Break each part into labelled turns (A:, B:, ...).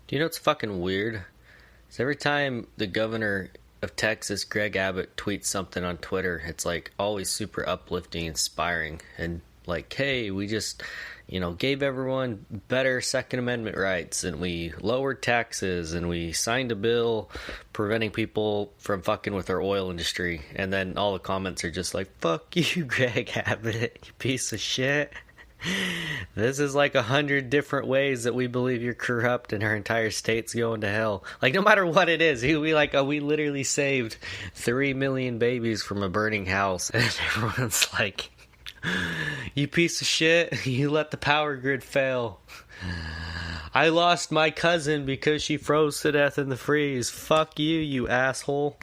A: Do you know what's fucking weird? It's every time the governor of Texas, Greg Abbott, tweets something on Twitter, it's like always super uplifting, inspiring, and like, hey, we just, gave everyone better Second Amendment rights, and we lowered taxes, and we signed a bill preventing people from fucking with our oil industry. And then all the comments are just like, fuck you, Greg Abbott, you piece of shit. This is like 100 different ways that we believe you're corrupt and our entire state's going to hell. Like, no matter what it is, we literally saved 3 million babies from a burning house. And everyone's like, you piece of shit, you let the power grid fail. I lost my cousin because she froze to death in the freeze. Fuck you, you asshole.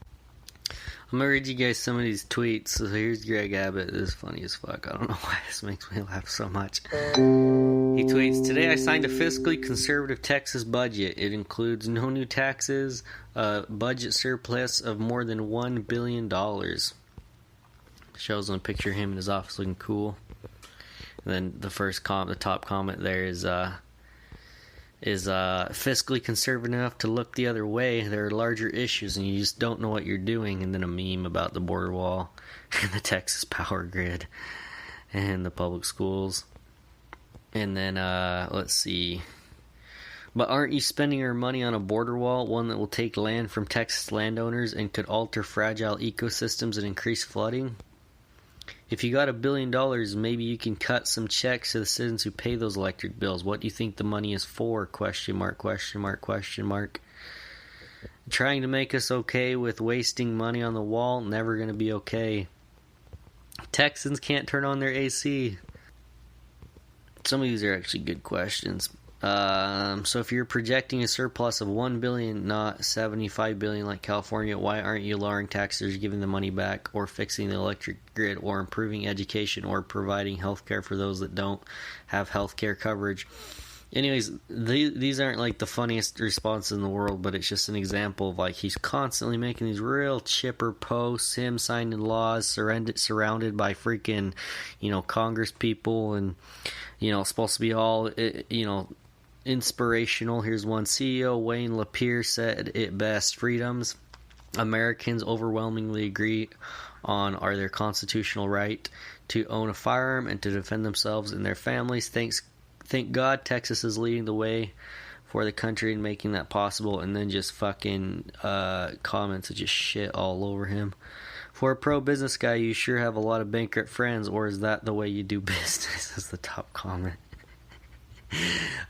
A: I'm gonna read you guys some of these tweets. So here's Greg Abbott. This is funny as fuck. I don't know why this makes me laugh so much. He tweets, today I signed a fiscally conservative Texas budget. It includes no new taxes, a budget surplus of more than $1 billion. Shows on a picture of him in his office looking cool. And then the top comment there is fiscally conservative enough to look the other way. There are larger issues and you just don't know what you're doing. And then a meme about the border wall and the Texas power grid and the public schools. And then let's see, but aren't you spending our money on a border wall, one that will take land from Texas landowners and could alter fragile ecosystems and increase flooding? If you got $1 billion, maybe you can cut some checks to the citizens who pay those electric bills. What do you think the money is for? Question mark, question mark, question mark. Trying to make us okay with wasting money on the wall? Never going to be okay. Texans can't turn on their AC. Some of these are actually good questions. So if you're projecting a surplus of $1 billion, not $75 billion like California, why aren't you lowering taxes, giving the money back, or fixing the electric grid, or improving education, or providing health care for those that don't have health care coverage? Anyways, these aren't like the funniest responses in the world, but it's just an example of like he's constantly making these real chipper posts, him signing laws, surrounded by freaking, Congress people, and supposed to be all, inspirational. Here's one. CEO Wayne Lapierre said it best: freedoms Americans overwhelmingly agree on are their constitutional right to own a firearm and to defend themselves and their families. Thank God Texas is leading the way for the country in making that possible. And then just fucking comments that just shit all over him. For a pro-business guy, you sure have a lot of bankrupt friends, or is that the way you do business? Is the top comment.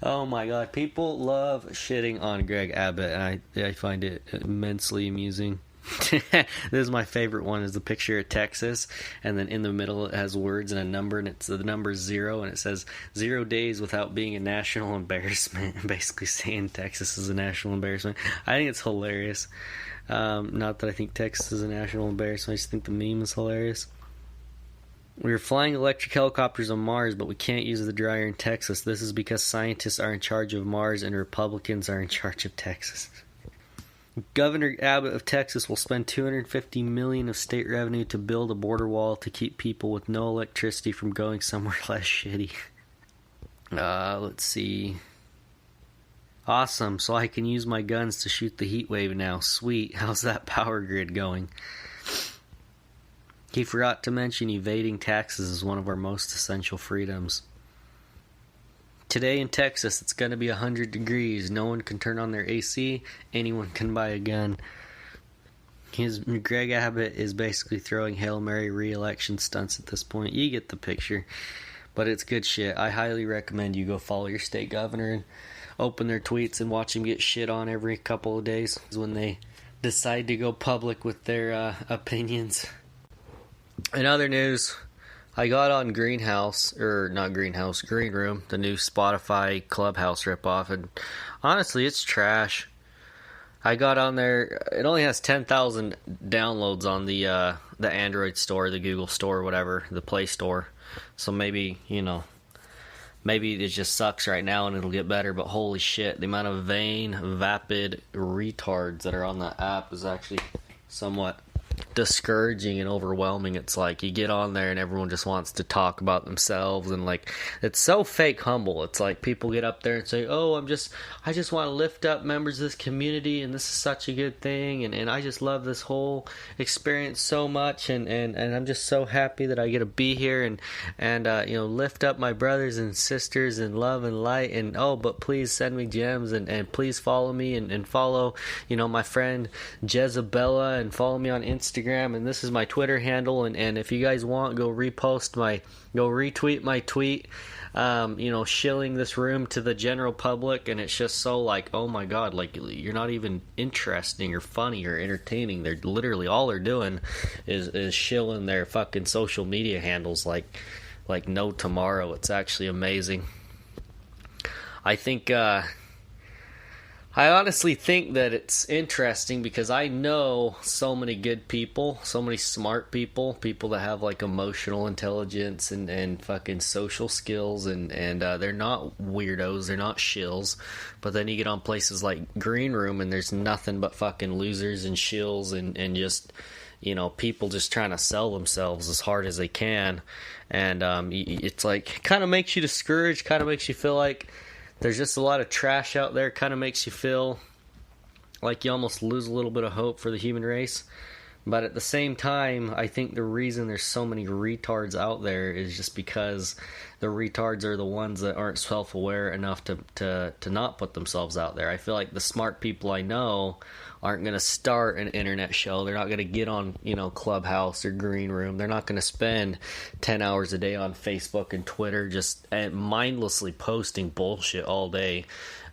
A: Oh my god, people love shitting on Greg Abbott, and I find it immensely amusing. This is my favorite one, is the picture of Texas, and then in the middle it has words and a number, and it's the number 0, and it says 0 days without being a national embarrassment, basically saying Texas is a national embarrassment. I think it's hilarious. Not that I think Texas is a national embarrassment, I just think the meme is hilarious. We were flying electric helicopters on Mars, but we can't use the dryer in Texas. This is because scientists are in charge of Mars and Republicans are in charge of Texas. Governor Abbott of Texas will spend $250 million of state revenue to build a border wall to keep people with no electricity from going somewhere less shitty. Let's see. Awesome, so I can use my guns to shoot the heat wave now. Sweet, how's that power grid going? He forgot to mention evading taxes is one of our most essential freedoms. Today in Texas, it's going to be 100 degrees. No one can turn on their AC. Anyone can buy a gun. Greg Abbott is basically throwing Hail Mary re-election stunts at this point. You get the picture. But it's good shit. I highly recommend you go follow your state governor and open their tweets and watch him get shit on every couple of days when they decide to go public with their opinions. In other news, I got on Greenroom, the new Spotify Clubhouse ripoff, and honestly, it's trash. I got on there, it only has 10,000 downloads on the Android store, the Google store, whatever, the Play store. So maybe it just sucks right now and it'll get better, but holy shit, the amount of vain, vapid retards that are on that app is actually somewhat discouraging and overwhelming it's like. You get on there and everyone just wants to talk about themselves, and like it's so fake humble. It's like people get up there and say, oh, I just want to lift up members of this community, and this is such a good thing, and I just love this whole experience so much, and I'm just so happy that I get to be here and lift up my brothers and sisters in love and light, and but please send me gems, and please follow me, and follow my friend Jezebella, and follow me on Instagram, and this is my Twitter handle, and if you guys want, go retweet my tweet, shilling this room to the general public. And it's just so like, oh my god, like you're not even interesting or funny or entertaining. They're literally, all they're doing is shilling their fucking social media handles like no tomorrow. It's actually amazing. I honestly think that it's interesting because I know so many good people, so many smart people that have like emotional intelligence and fucking social skills, and they're not weirdos, they're not shills. But then you get on places like Greenroom and there's nothing but fucking losers and shills and just people just trying to sell themselves as hard as they can. And it's like, kind of makes you discouraged, kind of makes you feel like there's just a lot of trash out there. Kind of makes you feel like you almost lose a little bit of hope for the human race. But at the same time, I think the reason there's so many retards out there is just because the retards are the ones that aren't self-aware enough to not put themselves out there. I feel like the smart people I know aren't going to start an internet show. They're not going to get on, Clubhouse or Greenroom. They're not going to spend 10 hours a day on Facebook and Twitter just mindlessly posting bullshit all day.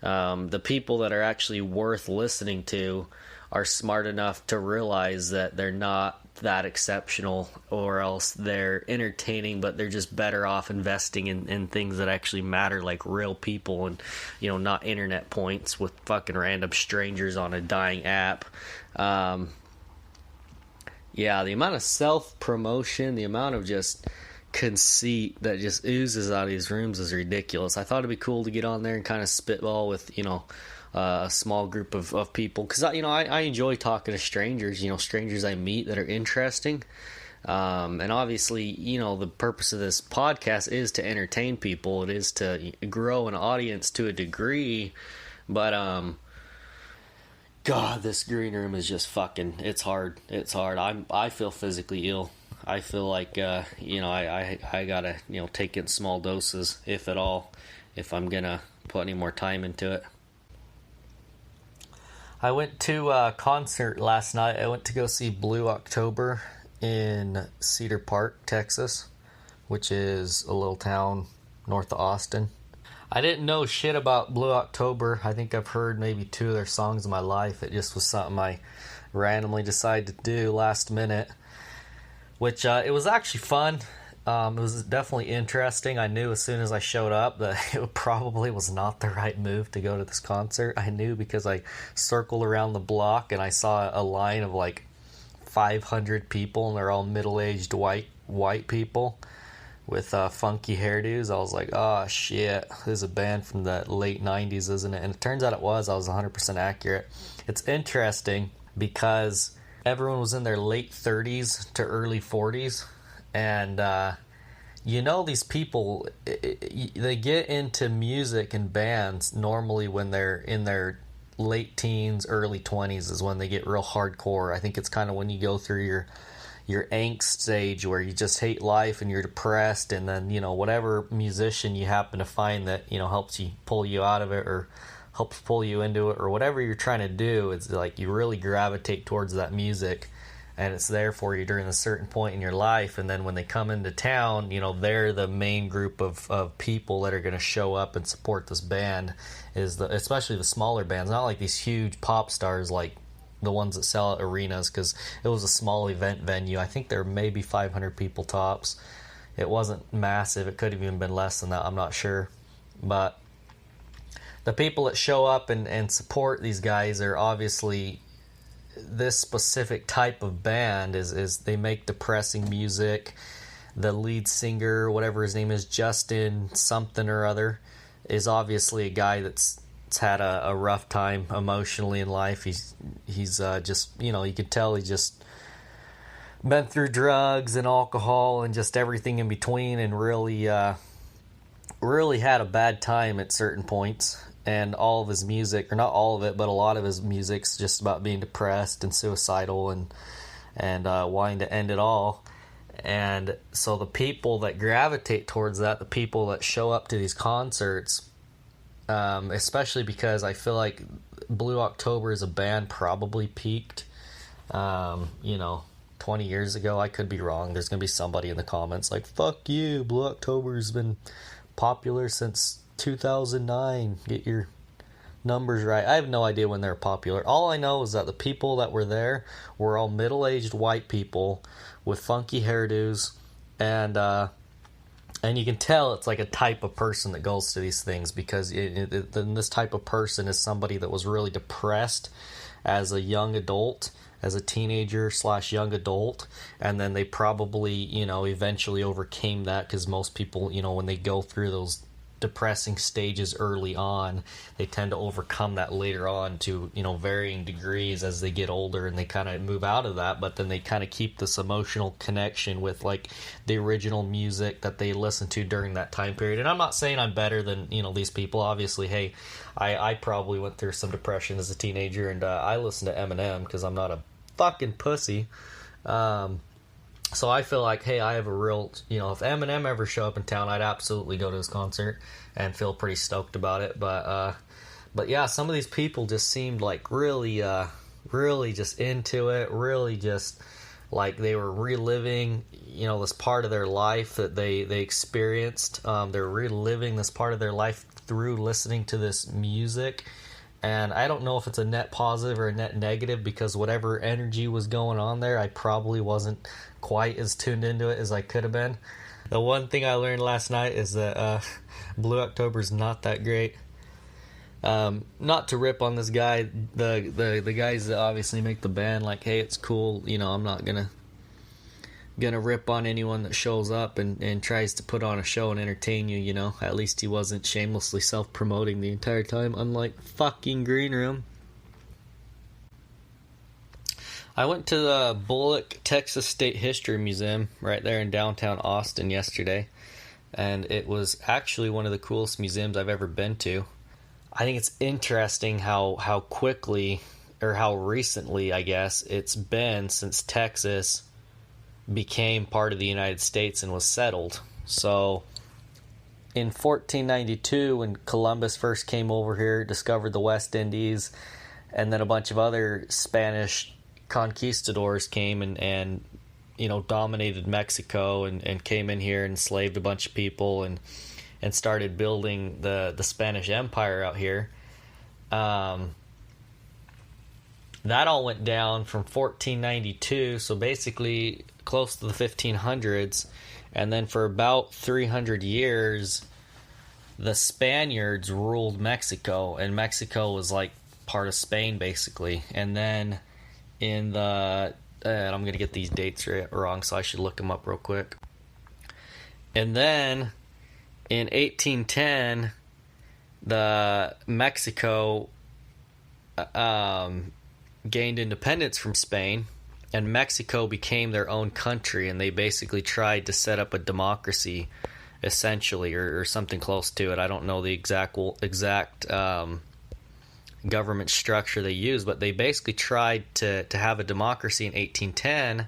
A: The people that are actually worth listening to are smart enough to realize that they're not that exceptional, or else they're entertaining, but they're just better off investing in things that actually matter, like real people, and not internet points with fucking random strangers on a dying app. The amount of self-promotion, the amount of just conceit that just oozes out of these rooms is ridiculous. I thought it'd be cool to get on there and kind of spitball with a small group of people, because I enjoy talking to strangers, strangers I meet that are interesting, and obviously the purpose of this podcast is to entertain people. It is to grow an audience to a degree, but God, this green room is just fucking, it's hard. I feel physically ill. I feel like I gotta take in small doses, if at all, if I'm gonna put any more time into it. I went to a concert last night. I went to go see Blue October in Cedar Park, Texas, which is a little town north of Austin. I didn't know shit about Blue October. I think I've heard maybe 2 of their songs in my life. It just was something I randomly decided to do last minute, which it was actually fun. It was definitely interesting. I knew as soon as I showed up that it probably was not the right move to go to this concert. I knew because I circled around the block and I saw a line of like 500 people, and they're all middle-aged white people with funky hairdos. I was like, oh shit, this is a band from the late 90s, isn't it? And it turns out it was. I was 100% accurate. It's interesting because everyone was in their late 30s to early 40s. And, these people, they get into music and bands normally when they're in their late teens, early 20s is when they get real hardcore. I think it's kind of when you go through your angst stage where you just hate life and you're depressed, and then, whatever musician you happen to find that, helps you pull you out of it or helps pull you into it, or whatever you're trying to do, it's like you really gravitate towards that music. And it's there for you during a certain point in your life. And then when they come into town, they're the main group of people that are going to show up and support this band, especially the smaller bands. Not like these huge pop stars like the ones that sell at arenas, because it was a small event venue. I think there were maybe 500 people tops. It wasn't massive. It could have even been less than that. I'm not sure. But the people that show up and support these guys are obviously this specific type of band. Is they make depressing music. The lead singer, whatever his name is, Justin something or other, is obviously a guy that's had a rough time emotionally in life. He's just, you could tell he just been through drugs and alcohol and just everything in between, and really had a bad time at certain points. And all of his music, or not all of it, but a lot of his music's just about being depressed and suicidal and wanting to end it all. And so the people that gravitate towards that, the people that show up to these concerts, especially because I feel like Blue October as a band probably peaked, 20 years ago. I could be wrong. There's going to be somebody in the comments like, fuck you, Blue October's been popular since 2009. Get your numbers right. I have no idea when they're popular. All I know is that the people that were there were all middle-aged white people with funky hairdos, and you can tell it's like a type of person that goes to these things, because this type of person is somebody that was really depressed as a young adult, as a teenager / young adult, and then they probably, eventually overcame that, because most people, when they go through those depressing stages early on, they tend to overcome that later on to, varying degrees as they get older, and they kind of move out of that, but then they kind of keep this emotional connection with like the original music that they listened to during that time period. And I'm not saying I'm better than, these people. Obviously, hey, I probably went through some depression as a teenager, and I listened to Eminem because I'm not a fucking pussy. So I feel like, hey, I have a real, if Eminem ever show up in town, I'd absolutely go to his concert and feel pretty stoked about it. But yeah, some of these people just seemed like really just into it, really just like they were reliving, this part of their life that they experienced. They're reliving this part of their life through listening to this music. And I don't know if it's a net positive or a net negative, because whatever energy was going on there, I probably wasn't quite as tuned into it as I could have been. The one thing I learned last night is that Blue October's not that great. Not to rip on this guy, the guys that obviously make the band, like, hey, it's cool. I'm not gonna rip on anyone that shows up and tries to put on a show and entertain you. At least he wasn't shamelessly self-promoting the entire time, unlike fucking Greenroom. I went to the Bullock, Texas State History Museum right there in downtown Austin yesterday, and it was actually one of the coolest museums I've ever been to. I think it's interesting how quickly, or how recently, I guess, it's been since Texas became part of the United States and was settled. So in 1492, when Columbus first came over here, discovered the West Indies, and then a bunch of other Spanish conquistadors came and dominated Mexico and came in here and enslaved a bunch of people and started building the Spanish Empire out here. That all went down from 1492, so basically close to the 1500s, and then for about 300 years the Spaniards ruled Mexico, and Mexico was like part of Spain basically. And then in the and I'm gonna get these dates wrong, so I should look them up real quick. And then in 1810 the Mexico gained independence from Spain, and Mexico became their own country, and they basically tried to set up a democracy, essentially, or something close to it. I don't know the exact government structure they used, but they basically tried to have a democracy in 1810,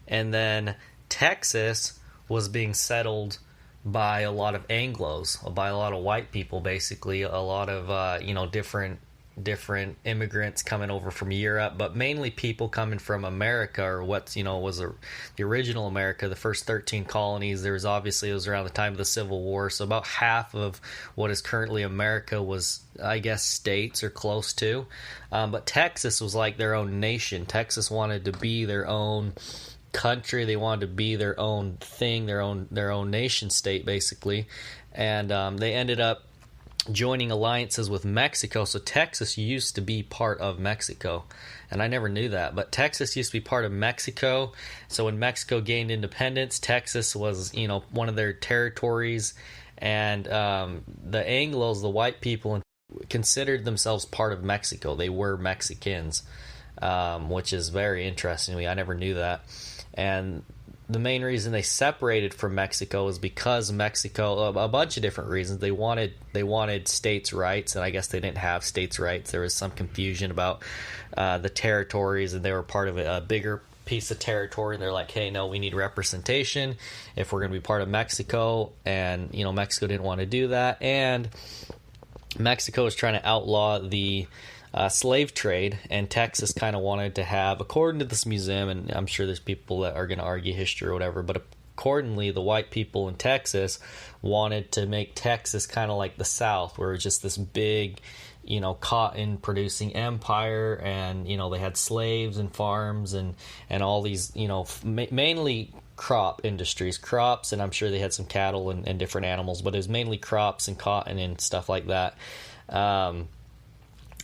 A: and then Texas was being settled by a lot of Anglos, by a lot of white people, basically, a lot of different immigrants coming over from Europe, but mainly people coming from America, or what was the original America, the first 13 colonies. It was around the time of the Civil War, so about half of what is currently America was, I guess, states or close to. But Texas was like their own nation. Texas wanted to be their own country. They wanted to be their own thing, their own nation state, basically. And they ended up joining alliances with Mexico. So Texas used to be part of Mexico, and I never knew that, but Texas used to be part of Mexico. So when Mexico gained independence, Texas was one of their territories, and the Anglos, the white people, considered themselves part of Mexico. They were Mexicans, which is very interesting to me. I never knew that. And the main reason they separated from Mexico is because Mexico, a bunch of different reasons. They wanted states' rights, and I guess they didn't have states' rights. There was some confusion about the territories, and they were part of a bigger piece of territory. And they're like, hey, no, we need representation if we're going to be part of Mexico. And Mexico didn't want to do that, and Mexico was trying to outlaw the slave trade, and Texas kind of wanted to have, according to this museum, and I'm sure there's people that are going to argue history or whatever, but accordingly, the white people in Texas wanted to make Texas kind of like the South, where it was just this big, cotton producing empire, and they had slaves and farms and all these, mainly crop industries, crops, and I'm sure they had some cattle and different animals, but it was mainly crops and cotton and stuff like that.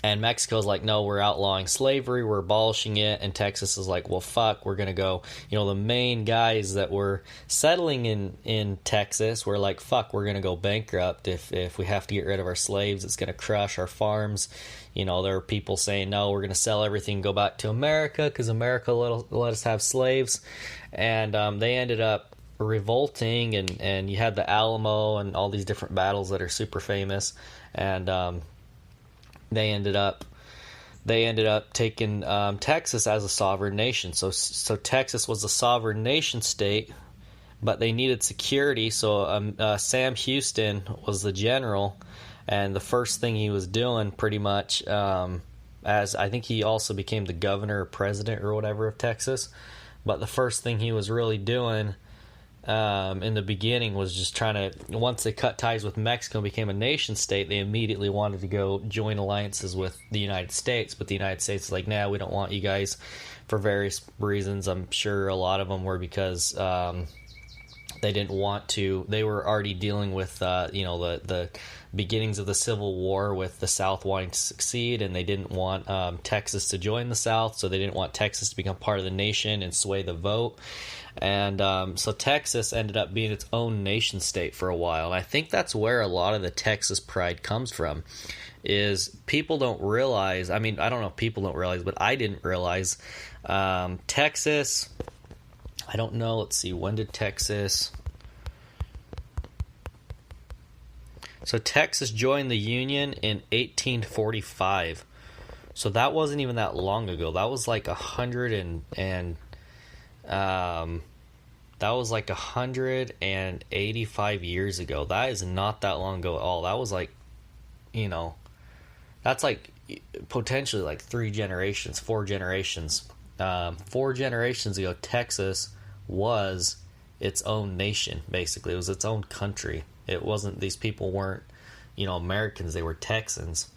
A: And Mexico's like, no, we're outlawing slavery, we're abolishing it. And Texas is like, well, fuck, we're going to go. The main guys that were settling in Texas were like, fuck, we're going to go bankrupt if we have to get rid of our slaves. It's going to crush our farms. There are people saying, no, we're going to sell everything and go back to America because America let us have slaves. And they ended up revolting, and you had the Alamo and all these different battles that are super famous. And they ended up taking Texas as a sovereign nation. So Texas was a sovereign nation state, but they needed security. So Sam Houston was the general, and the first thing he was doing, pretty much, as I think he also became the governor or president or whatever of Texas. But the first thing he was really doing in the beginning was just trying to, once they cut ties with Mexico and became a nation state, they immediately wanted to go join alliances with the United States. But the United States is like, nah, we don't want you guys, for various reasons. I'm sure a lot of them were because they didn't want to. They were already dealing with the beginnings of the Civil War, with the South wanting to succeed, and they didn't want Texas to join the South, so they didn't want Texas to become part of the nation and sway the vote. And so Texas ended up being its own nation state for a while. And I think that's where a lot of the Texas pride comes from, is people don't realize, I mean, I don't know if people don't realize, but I didn't realize, Texas, I don't know, let's see, when did Texas... So Texas joined the Union in 1845. So that wasn't even that long ago. That was like 185 years ago. That is not that long ago at all. That was like, that's like potentially like 4 generations. 4 generations ago, Texas was its own nation, basically. It was its own country. It wasn't, these people weren't, Americans, they were Texans.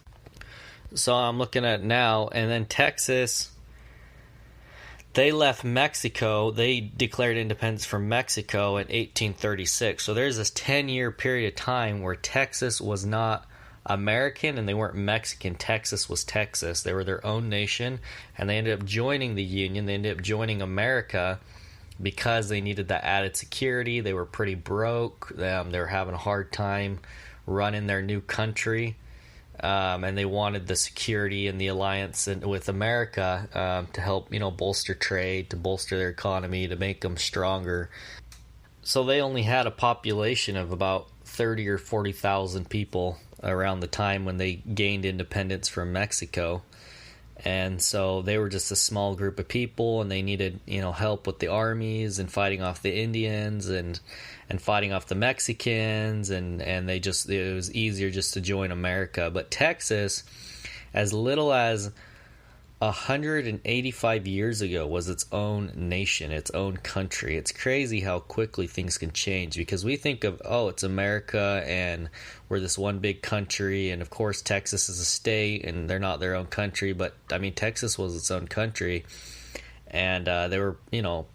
A: So I'm looking at it now, and then Texas, they left Mexico. They declared independence from Mexico in 1836. So there's this 10-year period of time where Texas was not American and they weren't Mexican. Texas was Texas. They were their own nation, and they ended up joining the Union. They ended up joining America because they needed that added security. They were pretty broke. They were having a hard time running their new country. And they wanted the security and the alliance with America to help, bolster trade, to bolster their economy, to make them stronger. So they only had a population of about 30 or 40,000 people around the time when they gained independence from Mexico. And so they were just a small group of people, and they needed, help with the armies and fighting off the Indians and fighting off the Mexicans, and it was easier just to join America. But Texas, as little as 185 years ago, was its own nation, its own country. It's crazy how quickly things can change, because we think of, it's America and we're this one big country, and of course Texas is a state and they're not their own country, but I mean, Texas was its own country, and they were,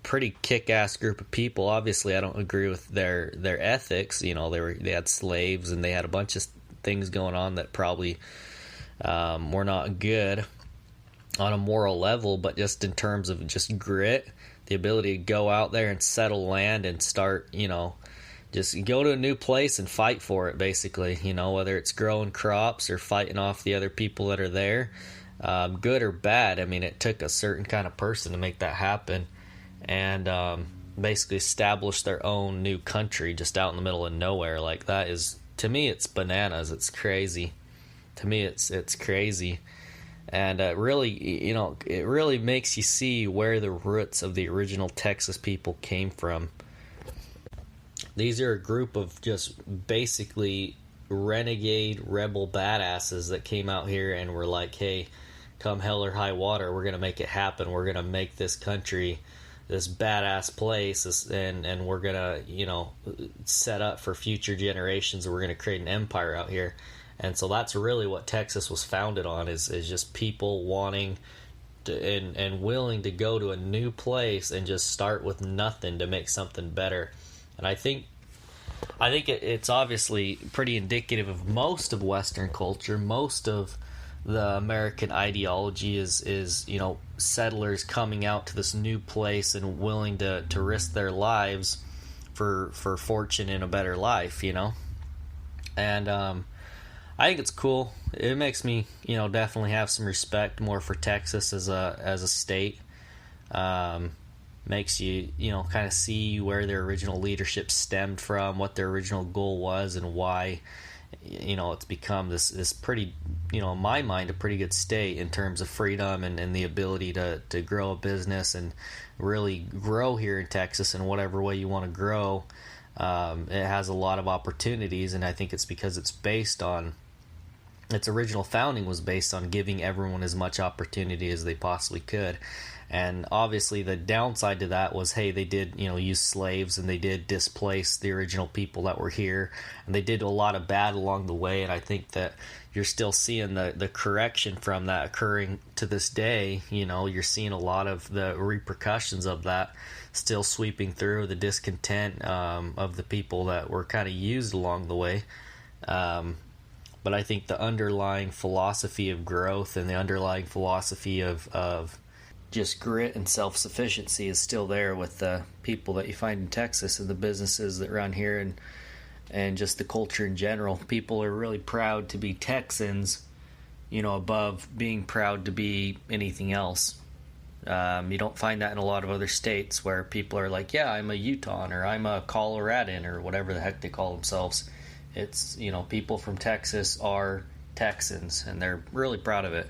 A: pretty kick-ass group of people. Obviously, I don't agree with their ethics. They had slaves, and they had a bunch of things going on that probably were not good on a moral level, but just in terms of just grit, the ability to go out there and settle land and start, just go to a new place and fight for it, basically, whether it's growing crops or fighting off the other people that are there, good or bad. I mean, it took a certain kind of person to make that happen. and basically establish their own new country just out in the middle of nowhere. Like, that is, to me, it's bananas. It's crazy. To me, it's crazy. And really, it really makes you see where the roots of the original Texas people came from. These are a group of just basically renegade rebel badasses that came out here and were like, hey, come hell or high water, we're going to make it happen. We're going to make this country this badass place, and we're going to, set up for future generations, and we're going to create an empire out here. And so that's really what Texas was founded on, is just people wanting to, and willing to go to a new place and just start with nothing to make something better. And I think it's obviously pretty indicative of most of Western culture. Most of the American ideology is settlers coming out to this new place and willing to risk their lives for fortune and a better life, And I think it's cool. It makes me, definitely have some respect more for Texas as a state. Makes you, kind of see where their original leadership stemmed from, what their original goal was, and why, it's become this pretty, in my mind, a pretty good state in terms of freedom and the ability to grow a business and really grow here in Texas in whatever way you want to grow. It has a lot of opportunities, and I think it's because it's based on, its original founding was based on giving everyone as much opportunity as they possibly could. And obviously the downside to that was, hey, they did, use slaves, and they did displace the original people that were here, and they did a lot of bad along the way. And I think that you're still seeing the correction from that occurring to this day. You're seeing a lot of the repercussions of that still sweeping through, the discontent of the people that were kind of used along the way. But I think the underlying philosophy of growth and the underlying philosophy of just grit and self-sufficiency is still there with the people that you find in Texas and the businesses that run here, and just the culture in general. People are really proud to be Texans, above being proud to be anything else. You don't find that in a lot of other states where people are like, yeah, I'm a Utahn, or I'm a Coloradan, or whatever the heck they call themselves. It's, people from Texas are Texans, and they're really proud of it.